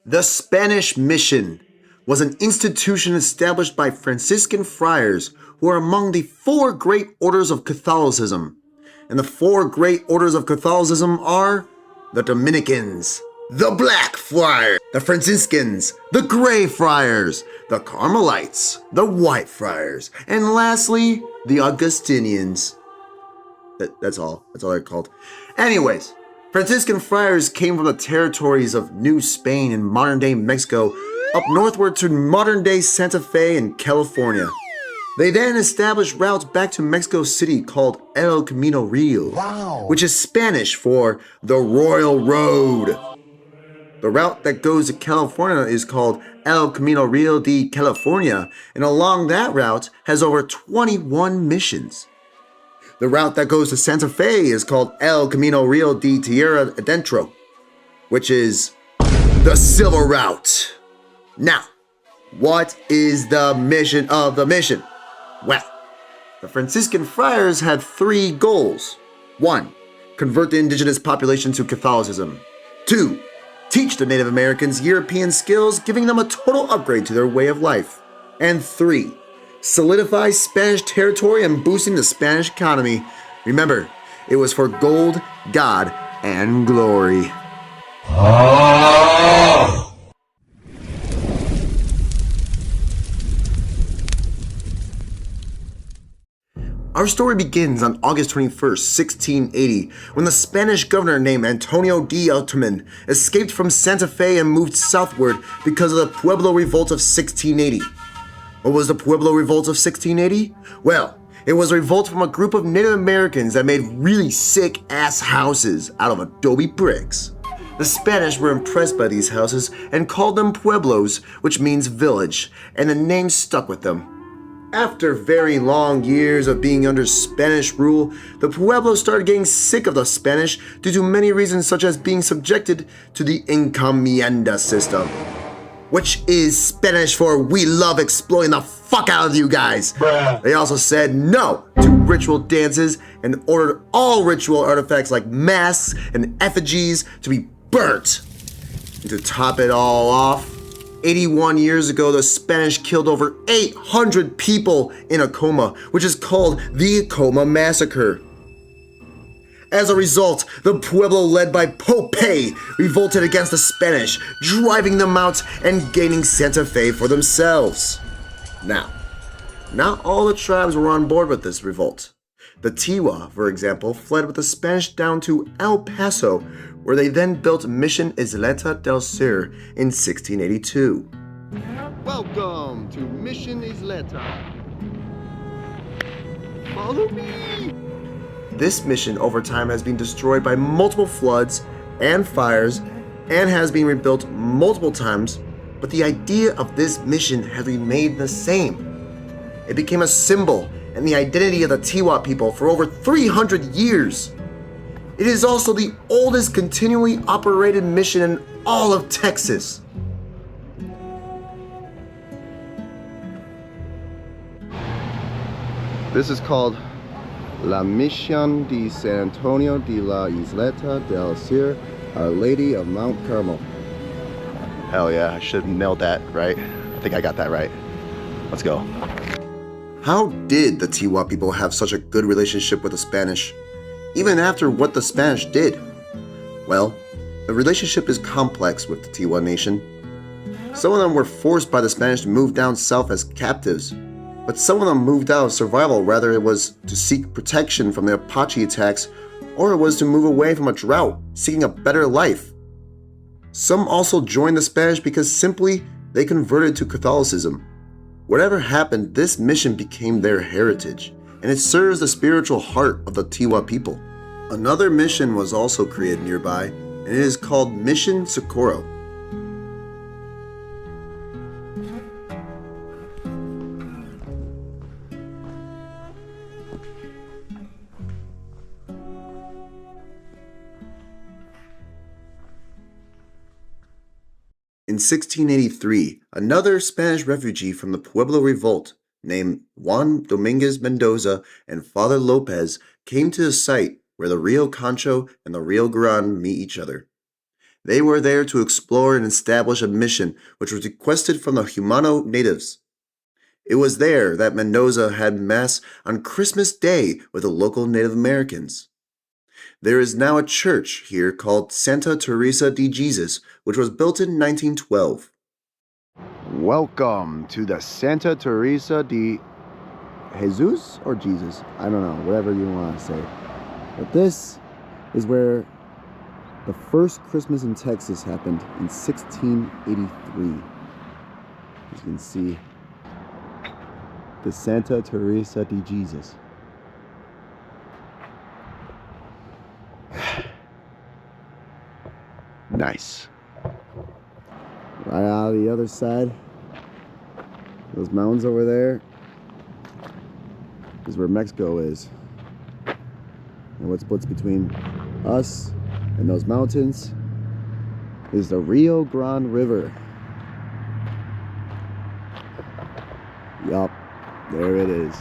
The Spanish Mission was an institution established by Franciscan friars who are among the four great orders of Catholicism. And the four great orders of Catholicism are the Dominicans, the Black Friars, the Franciscans, the Gray Friars, the Carmelites, the White Friars, and lastly, the Augustinians. That's all they're called. Anyways, Franciscan friars came from the territories of New Spain and modern-day Mexico up northward to modern-day Santa Fe in California. They then established routes back to Mexico City called El Camino Real, which is Spanish for the Royal Road. The route that goes to California is called El Camino Real de California, and along that route has over 21 missions. The route that goes to Santa Fe is called El Camino Real de Tierra Adentro, which is the Silver Route. Now, what is the mission of the mission? Well, the Franciscan friars had three goals. 1. Convert the indigenous population to Catholicism. 2. Teach the Native Americans European skills, giving them a total upgrade to their way of life. And 3. Solidify Spanish territory and boosting the Spanish economy. Remember, it was for gold, God, and glory. Our story begins on August 21st, 1680, when the Spanish governor named Antonio de Altaman escaped from Santa Fe and moved southward because of the Pueblo Revolt of 1680. What was the Pueblo Revolt of 1680? Well, it was a revolt from a group of Native Americans that made really sick-ass houses out of adobe bricks. The Spanish were impressed by these houses and called them pueblos, which means village, and the name stuck with them. After very long years of being under Spanish rule, the Pueblos started getting sick of the Spanish due to many reasons such as being subjected to the encomienda system, which is Spanish for we love exploiting the fuck out of you guys. Bruh. They also said no to ritual dances and ordered all ritual artifacts like masks and effigies to be burnt. And to top it all off, 81 years ago, the Spanish killed over 800 people in Acoma, which is called the Acoma Massacre. As a result, the Pueblo led by Pope revolted against the Spanish, driving them out and gaining Santa Fe for themselves. Now, not all the tribes were on board with this revolt. The Tiwa, for example, fled with the Spanish down to El Paso, where they then built Mission Isleta del Sur in 1682. Welcome to Mission Isleta. Follow me! This mission over time has been destroyed by multiple floods and fires and has been rebuilt multiple times, but the idea of this mission has remained the same. It became a symbol and the identity of the Tiwa people for over 300 years. It is also the oldest continually operated mission in all of Texas. This is called La Misión de San Antonio de la Isleta del Sur, Our Lady of Mount Carmel. Hell yeah, I should have nailed that, right? I think I got that right. Let's go. How did the Tiwa people have such a good relationship with the Spanish, even after what the Spanish did? Well, the relationship is complex with the Tiwa nation. Some of them were forced by the Spanish to move down south as captives, but some of them moved out of survival, whether it was to seek protection from the Apache attacks or it was to move away from a drought, seeking a better life. Some also joined the Spanish because simply they converted to Catholicism. Whatever happened, this mission became their heritage, and it serves the spiritual heart of the Tiwa people. Another mission was also created nearby, and it is called Mission Sikora. In 1683, another Spanish refugee from the Pueblo Revolt named Juan Dominguez Mendoza and Father Lopez came to the site where the Rio Concho and the Rio Grande meet each other. They were there to explore and establish a mission which was requested from the Humano natives. It was there that Mendoza had Mass on Christmas Day with the local Native Americans. There is now a church here called Santa Teresa de Jesus, which was built in 1912. Welcome to the Santa Teresa de Jesus or Jesus? I don't know, whatever you want to say. But this is where the first Christmas in Texas happened in 1683. As you can see, the Santa Teresa de Jesus. Nice. Right out of the other side, those mountains over there is where Mexico is. And what splits between us and those mountains is the Rio Grande River. Yup, there it is.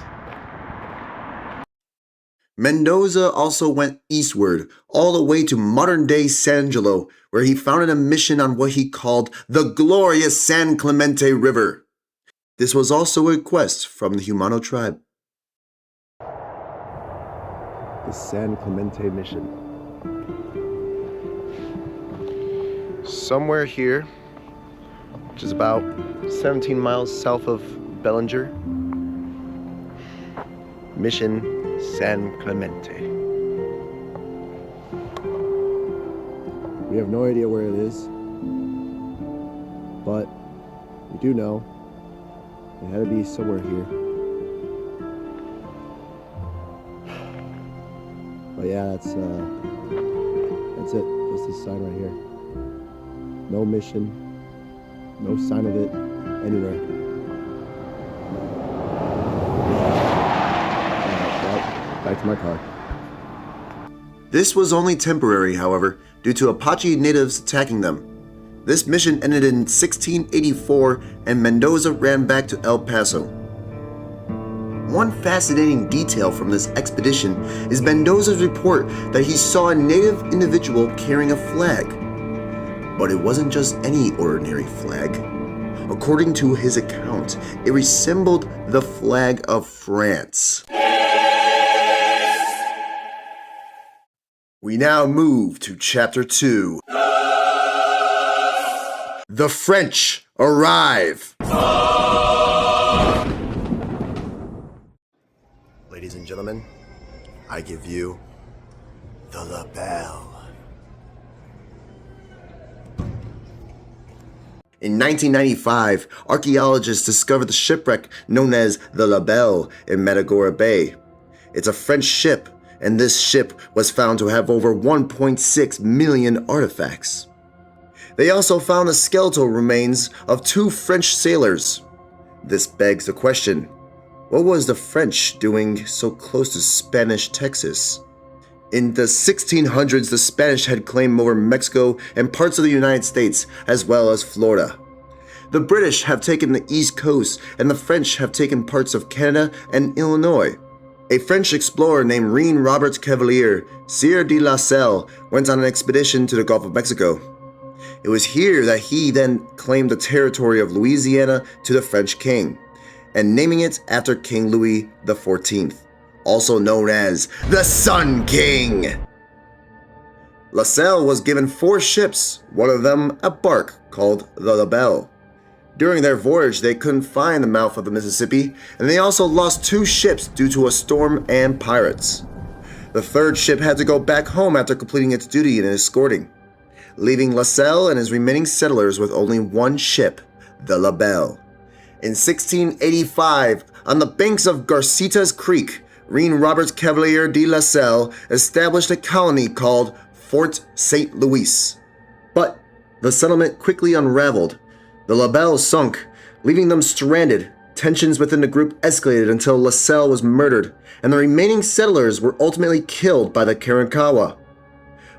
Mendoza also went eastward, all the way to modern-day San Angelo, where he founded a mission on what he called the glorious San Clemente River. This was also a request from the Humano tribe. The San Clemente mission. Somewhere here, which is about 17 miles south of Bellinger, Mission San Clemente. We have no idea where it is, but we do know it had to be somewhere here. But yeah, that's it. That's this sign right here. No mission, no sign of it anywhere. Back to my car. This was only temporary, however, due to Apache natives attacking them. This mission ended in 1684 and Mendoza ran back to El Paso. One fascinating detail from this expedition is Mendoza's report that he saw a native individual carrying a flag. But it wasn't just any ordinary flag. According to his account, it resembled the flag of France. We now move to Chapter 2. The French arrive. Ladies and gentlemen, I give you the lapel. In 1995, archaeologists discovered the shipwreck known as the La Belle in Matagorda Bay. It's a French ship, and this ship was found to have over 1.6 million artifacts. They also found the skeletal remains of 2 French sailors. This begs the question, what was the French doing so close to Spanish Texas? In the 1600s, the Spanish had claimed over Mexico and parts of the United States, as well as Florida. The British have taken the East Coast, and the French have taken parts of Canada and Illinois. A French explorer named Reine Robert Cavelier, Sieur de la Salle, went on an expedition to the Gulf of Mexico. It was here that he then claimed the territory of Louisiana to the French king, and naming it after King Louis XIV, also known as the Sun King. La Salle was given 4 ships, one of them a bark called the La Belle. During their voyage, they couldn't find the mouth of the Mississippi, and they also lost 2 ships due to a storm and pirates. The 3rd ship had to go back home after completing its duty in escorting, leaving LaSalle and his remaining settlers with only 1 ship, the La Belle. In 1685, on the banks of Garcetas Creek, Reine Roberts Cavalier de La Salle established a colony called Fort St. Louis. But the settlement quickly unraveled. The La Belle sunk, leaving them stranded. Tensions within the group escalated until La Salle was murdered, and the remaining settlers were ultimately killed by the Karankawa.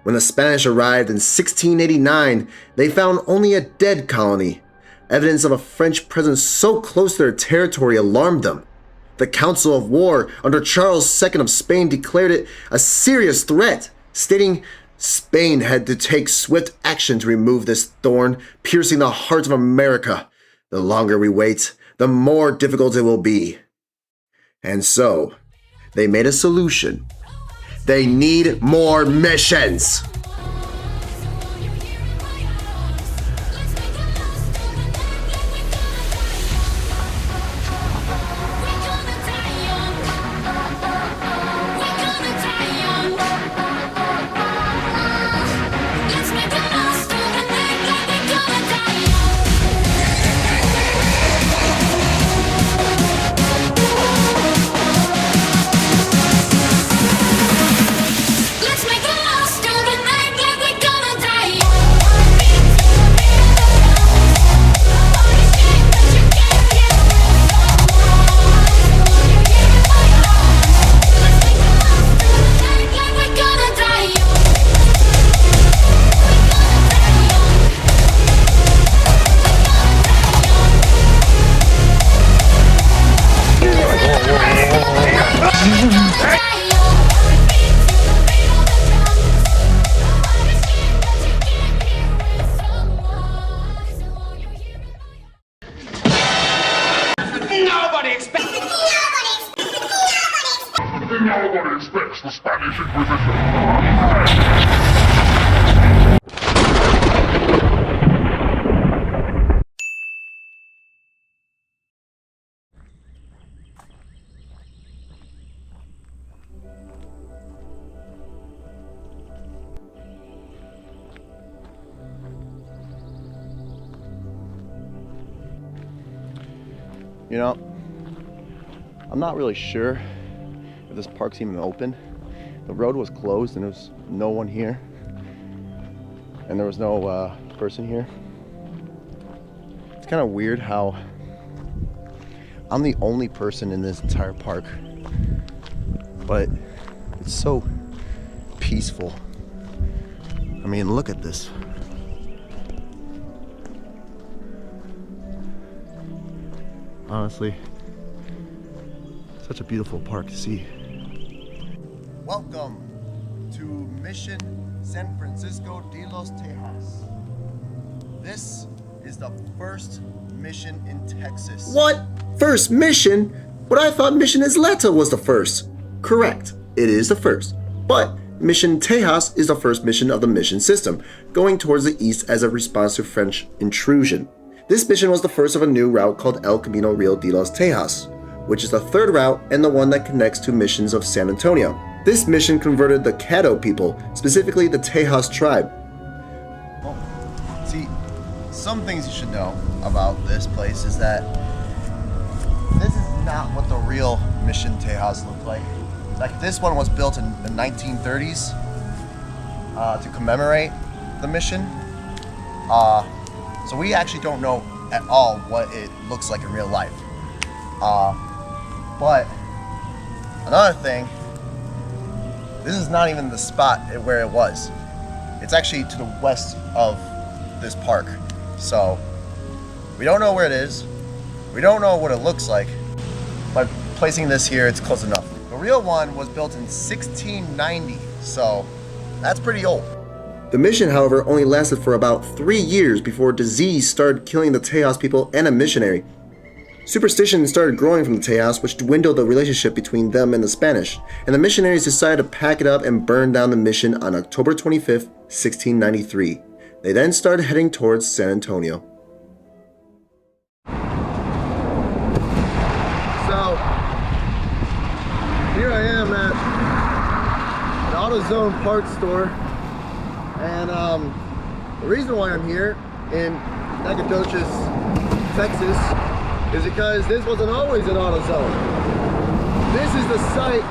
When the Spanish arrived in 1689, they found only a dead colony. Evidence of a French presence so close to their territory alarmed them. The Council of War under Charles II of Spain declared it a serious threat, stating Spain had to take swift action to remove this thorn piercing the heart of America. The longer we wait, the more difficult it will be. And so, they made a solution. They need more missions! Nobody expects the Spanish Inquisition. You know, I'm not really sure if this park's even open. The road was closed and there was no one here. And there was no person here. It's kind of weird how I'm the only person in this entire park. But it's so peaceful. I mean, look at this. Honestly, such a beautiful park to see. Welcome to Mission San Francisco de los Tejas. This is the first mission in Texas. What? First mission? But I thought Mission Isleta was the first. Correct, it is the first. But Mission Tejas is the first mission of the mission system, going towards the east as a response to French intrusion. This mission was the first of a new route called El Camino Real de los Tejas, which is the third route and the one that connects to missions of San Antonio. This mission converted the Caddo people, specifically the Tejas tribe. Well, see, some things you should know about this place is that this is not what the real Mission Tejas look like. Like, this one was built in the 1930s to commemorate the mission. So we actually don't know at all what it looks like in real life. But another thing, this is not even the spot where it was. It's actually to the west of this park. So we don't know where it is. We don't know what it looks like. By placing this here, it's close enough. The real one was built in 1690, so that's pretty old. The mission, however, only lasted for about 3 years before disease started killing the Tejas people and a missionary. Superstition started growing from the Tejas, which dwindled the relationship between them and the Spanish, and the missionaries decided to pack it up and burn down the mission on October 25th, 1693. They then started heading towards San Antonio. AutoZone parts store, and the reason why I'm here in Nacogdoches, Texas, is because this wasn't always an AutoZone. This is the site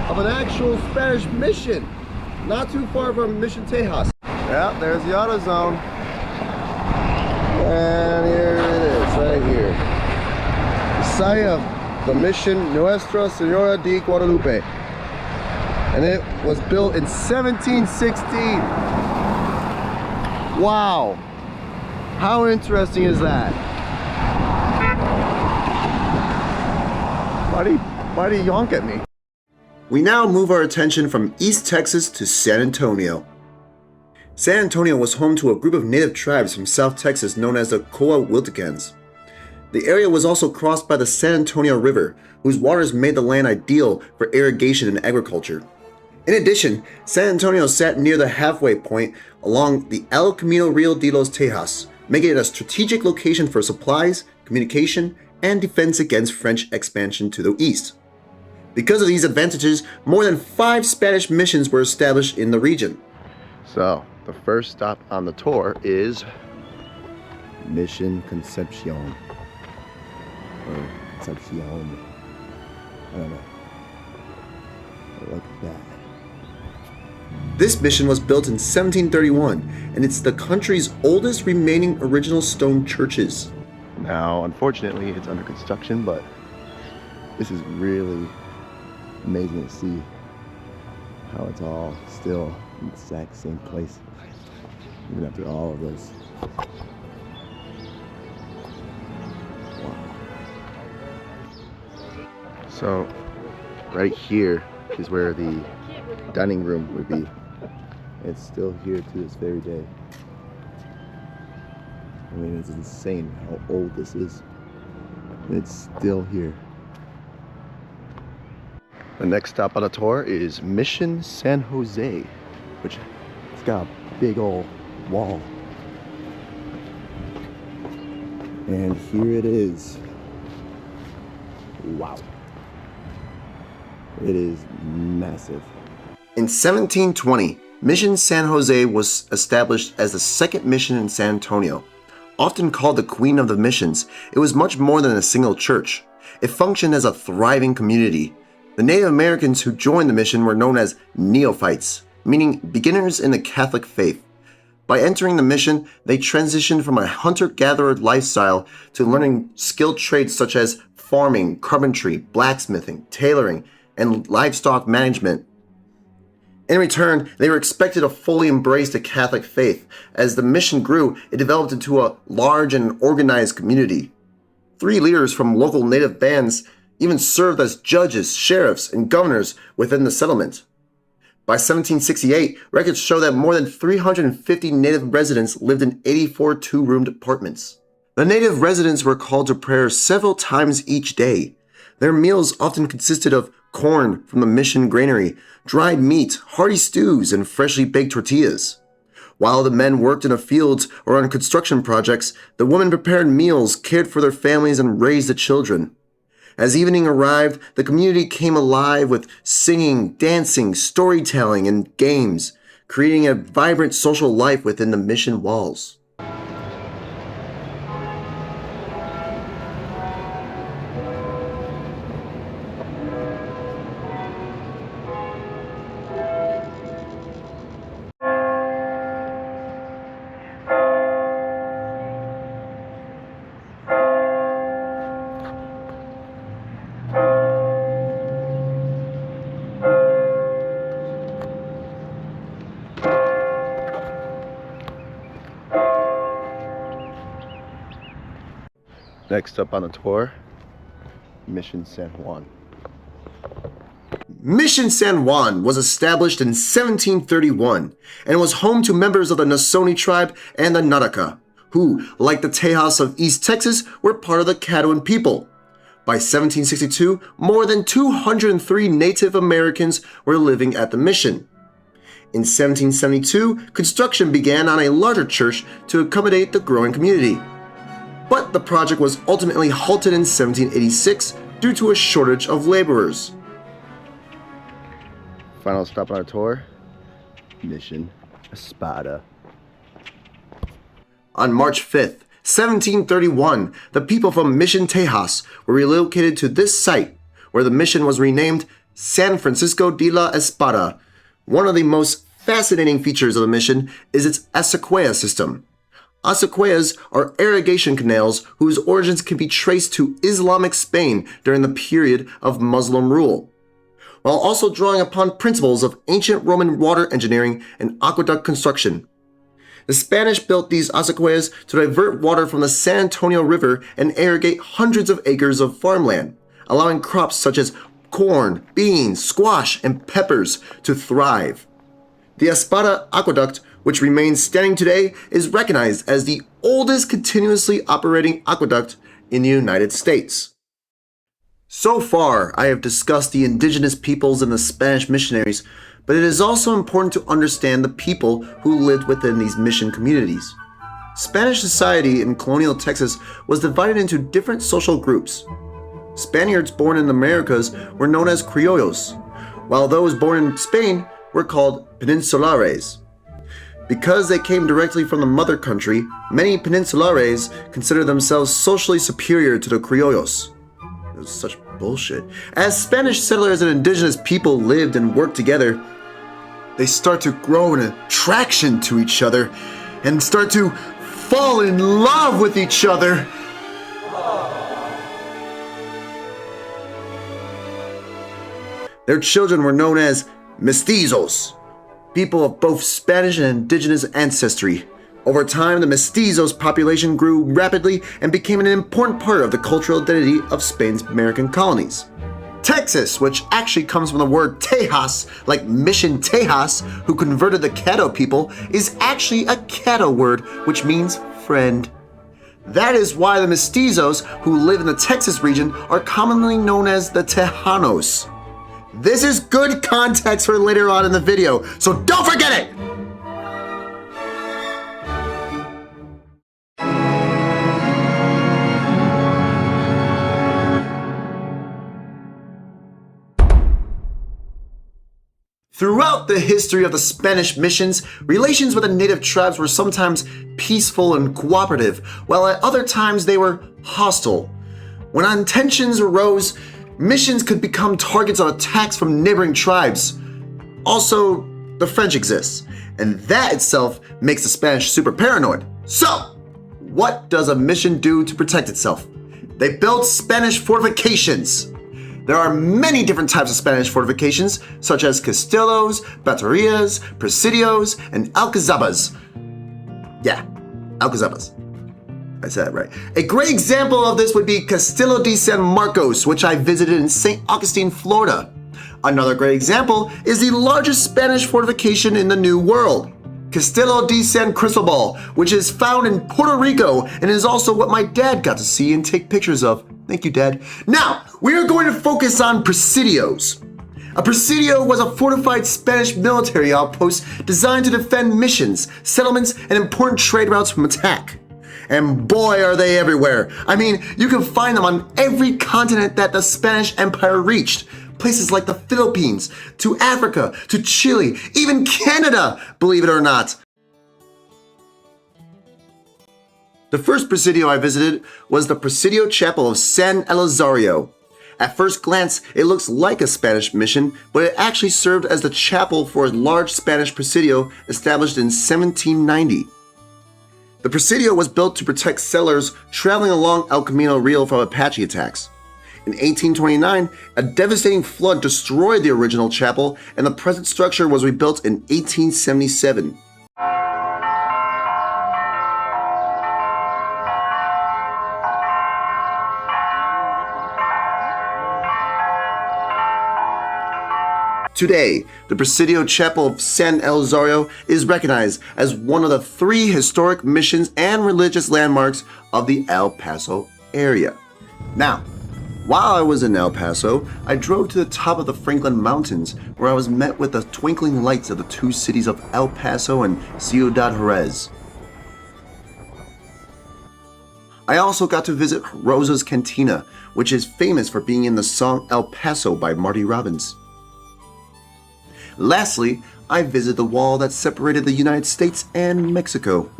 of an actual Spanish mission, not too far from Mission Tejas. Yeah, there's the AutoZone, and here it is, right here. The site of the Mission Nuestra Senora de Guadalupe. And it was built in 1716. Wow. How interesting is that? Why do you honk at me? We now move our attention from East Texas to San Antonio. San Antonio was home to a group of native tribes from South Texas known as the Coahuiltecans. The area was also crossed by the San Antonio River, whose waters made the land ideal for irrigation and agriculture. In addition, San Antonio sat near the halfway point along the El Camino Real de los Tejas, making it a strategic location for supplies, communication, and defense against French expansion to the east. Because of these advantages, more than 5 Spanish missions were established in the region. So, the first stop on the tour is Mission Concepcion. Or Concepcion. I don't know. Look at that. This mission was built in 1731, and it's the country's oldest remaining original stone churches. Now, unfortunately, it's under construction, but this is really amazing to see how it's all still in the exact same place, even after all of this. Wow. So, right here is where the dining room would be. It's still here to this very day. I mean, it's insane how old this is. It's still here. The next stop on the tour is Mission San Jose, which it's got a big old wall. And here it is. Wow. It is massive. In 1720, Mission San Jose was established as the second mission in San Antonio. Often called the Queen of the Missions, it was much more than a single church. It functioned as a thriving community. The Native Americans who joined the mission were known as neophytes, meaning beginners in the Catholic faith. By entering the mission, they transitioned from a hunter-gatherer lifestyle to learning skilled trades such as farming, carpentry, blacksmithing, tailoring, and livestock management. In return, they were expected to fully embrace the Catholic faith. As the mission grew, it developed into a large and organized community. 3 leaders from local native bands even served as judges, sheriffs, and governors within the settlement. By 1768, records show that more than 350 native residents lived in 84 two-roomed apartments. The native residents were called to prayer several times each day. Their meals often consisted of corn from the mission granary, dried meat, hearty stews, and freshly baked tortillas. While the men worked in the fields or on construction projects, the women prepared meals, cared for their families, and raised the children. As evening arrived, the community came alive with singing, dancing, storytelling, and games, creating a vibrant social life within the mission walls. Next up on the tour, Mission San Juan. Mission San Juan was established in 1731 and was home to members of the Nasoni tribe and the Naraka, who, like the Tejas of East Texas, were part of the Caddoan people. By 1762, more than 203 Native Americans were living at the mission. In 1772, construction began on a larger church to accommodate the growing community. But the project was ultimately halted in 1786 due to a shortage of laborers. final stop on our tour, Mission Espada. On March 5th, 1731, the people from Mission Tejas were relocated to this site, where the mission was renamed San Francisco de la Espada. One of the most fascinating features of the mission is its acequia system. Acequias are irrigation canals whose origins can be traced to Islamic Spain during the period of Muslim rule, while also drawing upon principles of ancient Roman water engineering and aqueduct construction. The Spanish built these acequias to divert water from the San Antonio River and irrigate hundreds of acres of farmland, allowing crops such as corn, beans, squash, and peppers to thrive. The Espada Aqueduct, which remains standing today, is recognized as the oldest continuously operating aqueduct in the United States. So far, I have discussed the indigenous peoples and the Spanish missionaries, but it is also important to understand the people who lived within these mission communities. Spanish society in colonial Texas was divided into different social groups. Spaniards born in the Americas were known as criollos, while those born in Spain were called peninsulares. Because they came directly from the mother country, many peninsulares consider themselves socially superior to the criollos. It was such bullshit. As Spanish settlers and indigenous people lived and worked together, they start to grow an attraction to each other and start to fall in love with each other. Their children were known as mestizos, people of both Spanish and indigenous ancestry. Over time, the mestizos population grew rapidly and became an important part of the cultural identity of Spain's American colonies. Texas, which actually comes from the word Tejas, like Mission Tejas, who converted the Caddo people, is actually a Caddo word, which means friend. That is why the mestizos who live in the Texas region are commonly known as the Tejanos. This is good context for later on in the video, so don't forget it! Throughout the history of the Spanish missions, relations with the native tribes were sometimes peaceful and cooperative, while at other times they were hostile. When tensions arose, missions could become targets of attacks from neighboring tribes. Also, the French exists, and that itself makes the Spanish super paranoid. So, what does a mission do to protect itself? They build Spanish fortifications. There are many different types of Spanish fortifications, such as castillos, baterías, presidios, and alcazabas. Yeah, alcazabas. I said that right. A great example of this would be Castillo de San Marcos, which I visited in St. Augustine, Florida. Another great example is the largest Spanish fortification in the New World, Castillo de San Cristobal, which is found in Puerto Rico and is also what my dad got to see and take pictures of. Thank you, Dad. Now, we are going to focus on presidios. A presidio was a fortified Spanish military outpost designed to defend missions, settlements, and important trade routes from attack. And boy, are they everywhere. I mean, you can find them on every continent that the Spanish Empire reached. Places like the Philippines, to Africa, to Chile, even Canada, believe it or not. The first presidio I visited was the Presidio Chapel of San Elizario. At first glance, it looks like a Spanish mission, but it actually served as the chapel for a large Spanish presidio established in 1790. The presidio was built to protect settlers traveling along El Camino Real from Apache attacks. In 1829, a devastating flood destroyed the original chapel, and the present structure was rebuilt in 1877. Today, the Presidio Chapel of San Elizario is recognized as one of the 3 historic missions and religious landmarks of the El Paso area. Now, while I was in El Paso, I drove to the top of the Franklin Mountains, where I was met with the twinkling lights of the 2 cities of El Paso and Ciudad Juarez. I also got to visit Rosa's Cantina, which is famous for being in the song El Paso by Marty Robbins. Lastly, I visited the wall that separated the United States and Mexico.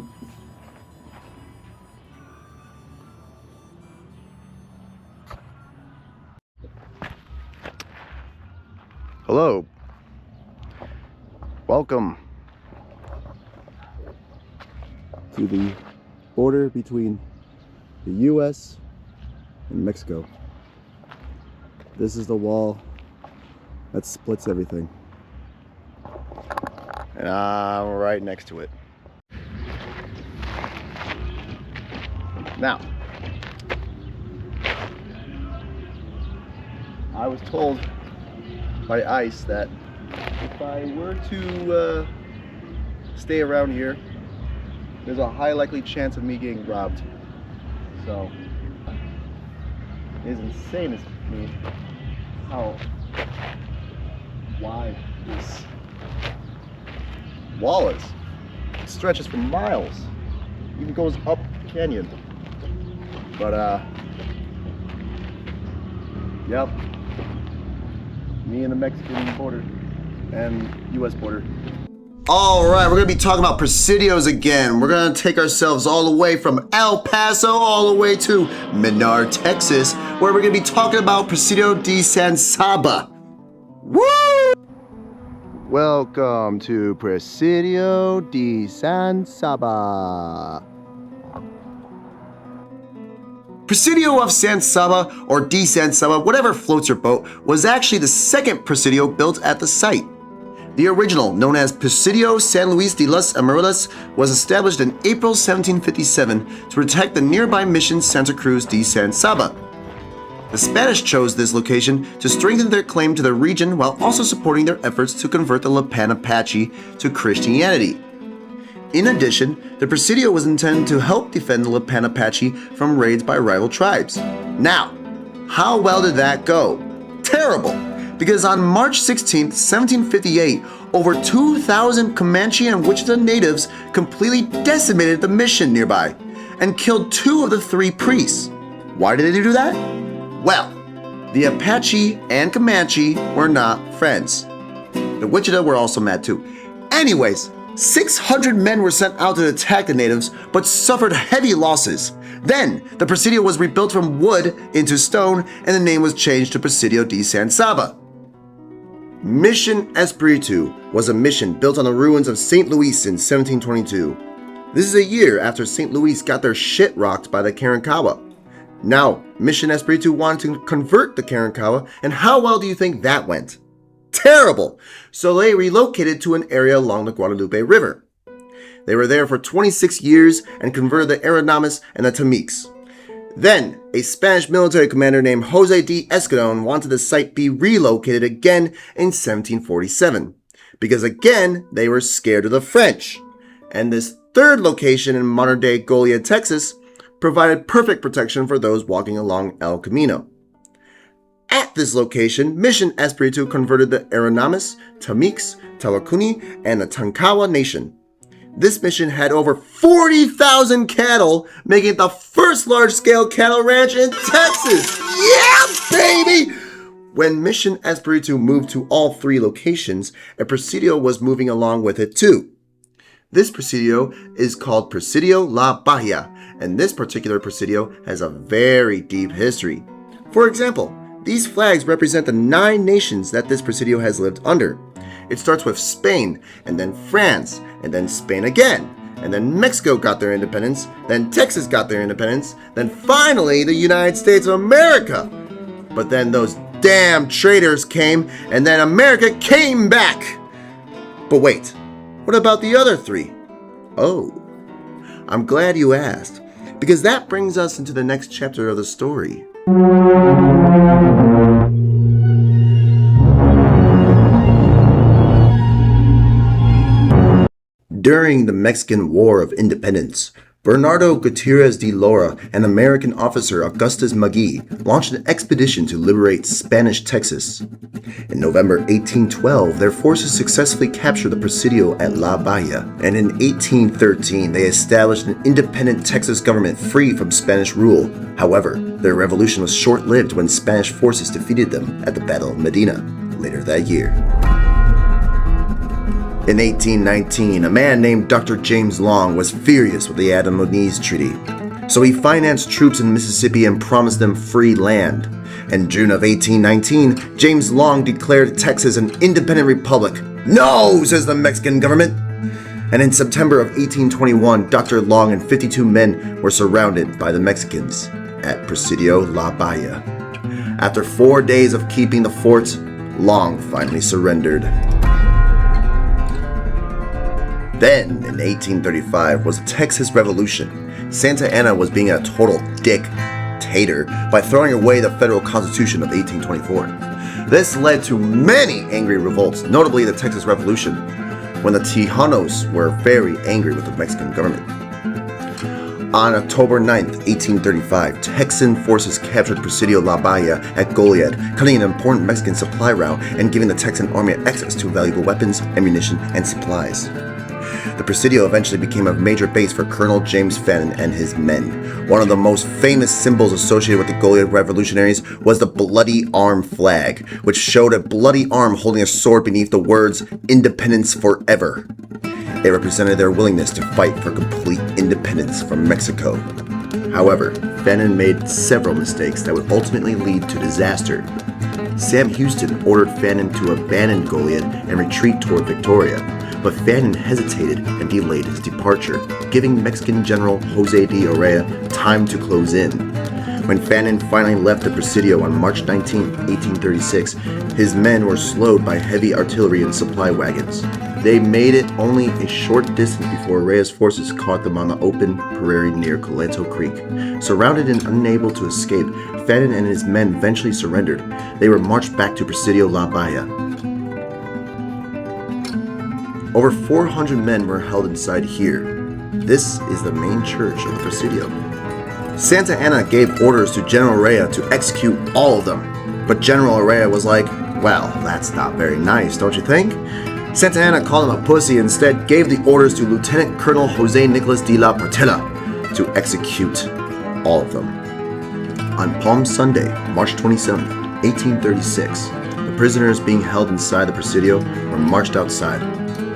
Hello. Welcome to the border between the US and Mexico. This is the wall that splits everything. And I'm right next to it. Now, I was told by ICE that if I were to stay around here, there's a high likely chance of me getting robbed. So it is insane to me how wide this wall is. It stretches for miles, even goes up the canyon. But yep, me and the Mexican border and US border. Alright, we're going to be talking about Presidios again. We're going to take ourselves all the way from El Paso all the way to Menard, Texas, where we're going to be talking about Presidio de San Saba. Woo! Welcome to Presidio de San Saba. Presidio of San Saba, or de San Saba, whatever floats your boat, was actually the second Presidio built at the site. The original, known as Presidio San Luis de las Amarillas, was established in April 1757 to protect the nearby mission Santa Cruz de San Saba. The Spanish chose this location to strengthen their claim to the region while also supporting their efforts to convert the Lipan Apache to Christianity. In addition, the Presidio was intended to help defend the Lipan Apache from raids by rival tribes. Now, how well did that go? Terrible! Because on March 16, 1758, over 2,000 Comanche and Wichita natives completely decimated the mission nearby and killed 2 of the 3 priests. Why did they do that? Well, the Apache and Comanche were not friends. The Wichita were also mad too. Anyways, 600 men were sent out to attack the natives, but suffered heavy losses. Then, the Presidio was rebuilt from wood into stone, and the name was changed to Presidio de San Saba. Mission Espiritu was a mission built on the ruins of St. Louis in 1722. This is a year after St. Louis got their shit rocked by the Karankawa. Now, Mission Espiritu wanted to convert the Karankawa, and how well do you think that went? Terrible! So they relocated to an area along the Guadalupe River. They were there for 26 years and converted the Aranamas and the Tamiques. Then, a Spanish military commander named Jose D. Escadon wanted the site be relocated again in 1747, because again, they were scared of the French. And this third location in modern-day Goliad, Texas, provided perfect protection for those walking along El Camino. At this location, Mission Espiritu converted the Aranamas, Tamiques, Talakuni, and the Tankawa Nation. This mission had over 40,000 cattle, making it the first large-scale cattle ranch in Texas. Yeah, baby! When Mission Espiritu moved to all 3 locations, a Presidio was moving along with it too. This Presidio is called Presidio La Bahia, and this particular Presidio has a very deep history. For example, these flags represent the 9 nations that this Presidio has lived under. It starts with Spain, and then France, and then Spain again, and then Mexico got their independence, then Texas got their independence, then finally the United States of America. But then those damn traitors came, and then America came back. But wait, what about the other 3? Oh, I'm glad you asked, because that brings us into the next chapter of the story. During the Mexican War of Independence, Bernardo Gutierrez de Lora and American officer Augustus Magee launched an expedition to liberate Spanish Texas. In November 1812, their forces successfully captured the Presidio at La Bahia, and in 1813 they established an independent Texas government free from Spanish rule. However, their revolution was short-lived when Spanish forces defeated them at the Battle of Medina later that year. In 1819, a man named Dr. James Long was furious with the Adam-Oniz Treaty, so he financed troops in Mississippi and promised them free land. In June of 1819, James Long declared Texas an independent republic. No, says the Mexican government. And in September of 1821, Dr. Long and 52 men were surrounded by the Mexicans at Presidio La Bahia. After 4 days of keeping the fort, Long finally surrendered. Then, in 1835, was the Texas Revolution. Santa Anna was being a total dictator by throwing away the federal Constitution of 1824. This led to many angry revolts, notably the Texas Revolution, when the Tejanos were very angry with the Mexican government. On October 9th, 1835, Texan forces captured Presidio La Bahia at Goliad, cutting an important Mexican supply route and giving the Texan army access to valuable weapons, ammunition, and supplies. The Presidio eventually became a major base for Colonel James Fannin and his men. One of the most famous symbols associated with the Goliad revolutionaries was the bloody arm flag, which showed a bloody arm holding a sword beneath the words, "Independence Forever." It represented their willingness to fight for complete independence from Mexico. However, Fannin made several mistakes that would ultimately lead to disaster. Sam Houston ordered Fannin to abandon Goliad and retreat toward Victoria, but Fannin hesitated and delayed his departure, giving Mexican General Jose de Urrea time to close in. When Fannin finally left the Presidio on March 19, 1836, his men were slowed by heavy artillery and supply wagons. They made it only a short distance before Urrea's forces caught them on the open prairie near Colanto Creek. Surrounded and unable to escape, Fannin and his men eventually surrendered. They were marched back to Presidio La Bahia. Over 400 men were held inside here. This is the main church of the Presidio. Santa Anna gave orders to General Urrea to execute all of them, but General Urrea was like, well, that's not very nice, don't you think? Santa Anna called him a pussy and instead gave the orders to Lieutenant Colonel Jose Nicolas de la Portilla to execute all of them. On Palm Sunday, March 27, 1836, the prisoners being held inside the Presidio were marched outside.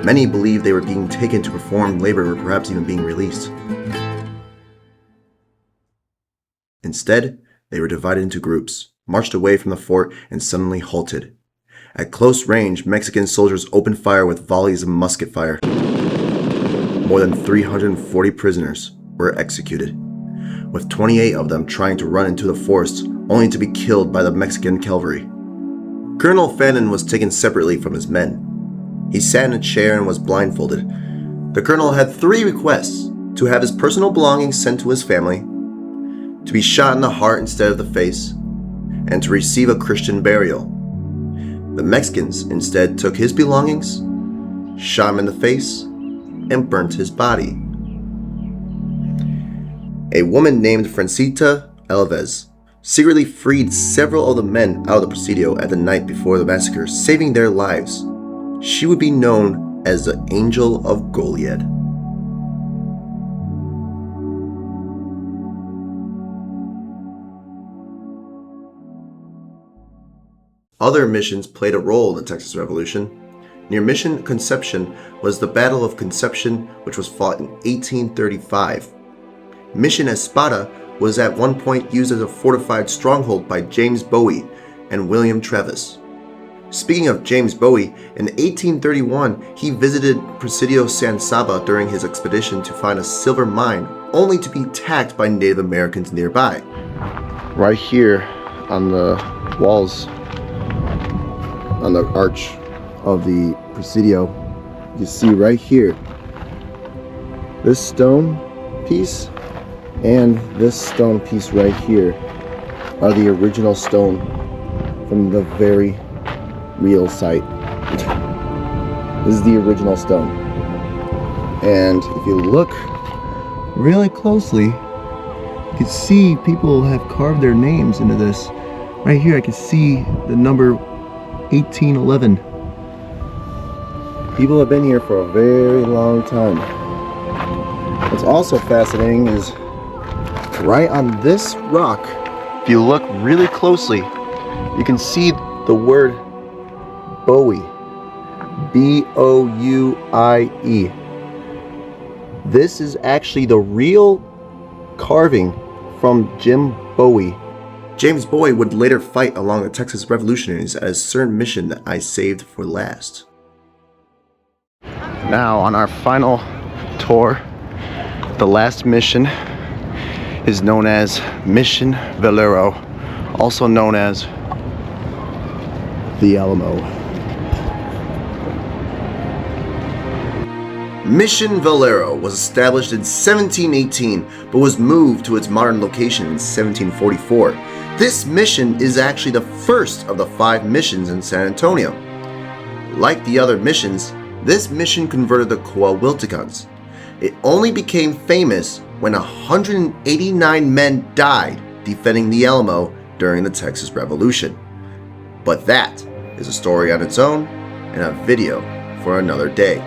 Many believed they were being taken to perform labor or perhaps even being released. Instead, they were divided into groups, marched away from the fort, and suddenly halted. At close range, Mexican soldiers opened fire with volleys of musket fire. More than 340 prisoners were executed, with 28 of them trying to run into the forest, only to be killed by the Mexican cavalry. Colonel Fannin was taken separately from his men. He sat in a chair and was blindfolded. The colonel had 3 requests: to have his personal belongings sent to his family, to be shot in the heart instead of the face, and to receive a Christian burial. The Mexicans instead took his belongings, shot him in the face, and burnt his body. A woman named Francita Alves secretly freed several of the men out of the Presidio at the night before the massacre, saving their lives. She would be known as the Angel of Goliad. Other missions played a role in the Texas Revolution. Near Mission Conception was the Battle of Conception, which was fought in 1835. Mission Espada was at one point used as a fortified stronghold by James Bowie and William Travis. Speaking of James Bowie, in 1831 he visited Presidio San Saba during his expedition to find a silver mine, only to be attacked by Native Americans nearby. Right here on the walls, on the arch of the Presidio, you see right here, this stone piece and this stone piece right here are the original stone from the very real site. This is the original stone. And if you look really closely, you can see people have carved their names into this. Right here I can see the number 1811. People have been here for a very long time. What's also fascinating is right on this rock, if you look really closely, you can see the word Bowie B-O-U-I-E. This is actually the real carving from Jim Bowie. James Bowie would later fight along the Texas Revolutionaries as certain mission that I saved for last. Now on our final tour, the last mission is known as Mission Valero, also known as the Alamo. Mission Valero was established in 1718 but was moved to its modern location in 1744. This mission is actually the first of the 5 missions in San Antonio. Like the other missions, this mission converted the Coahuiltecans. It only became famous when 189 men died defending the Alamo during the Texas Revolution. But that is a story on its own and a video for another day.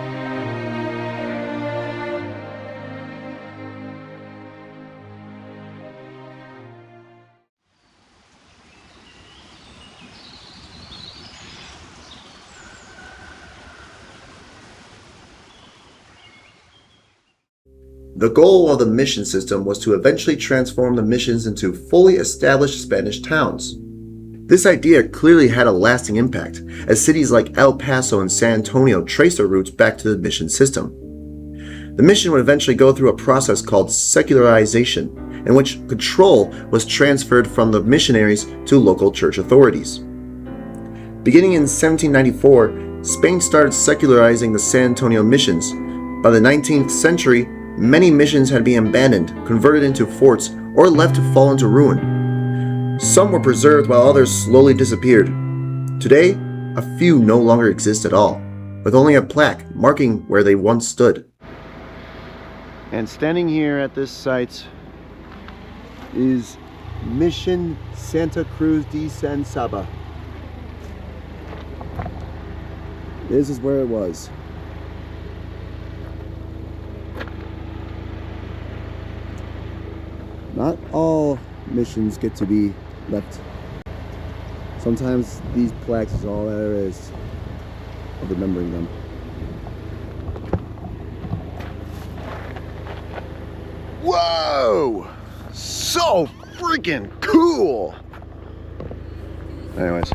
The goal of the mission system was to eventually transform the missions into fully established Spanish towns. This idea clearly had a lasting impact, as cities like El Paso and San Antonio traced their roots back to the mission system. The mission would eventually go through a process called secularization, in which control was transferred from the missionaries to local church authorities. Beginning in 1794, Spain started secularizing the San Antonio missions. By the 19th century, many missions had been abandoned, converted into forts, or left to fall into ruin. Some were preserved while others slowly disappeared. Today, a few no longer exist at all, with only a plaque marking where they once stood. And standing here at this site is Mission Santa Cruz de San Saba. This is where it was. Not all missions get to be left. Sometimes these plaques is all there is of remembering them. Whoa! So freaking cool! Anyways.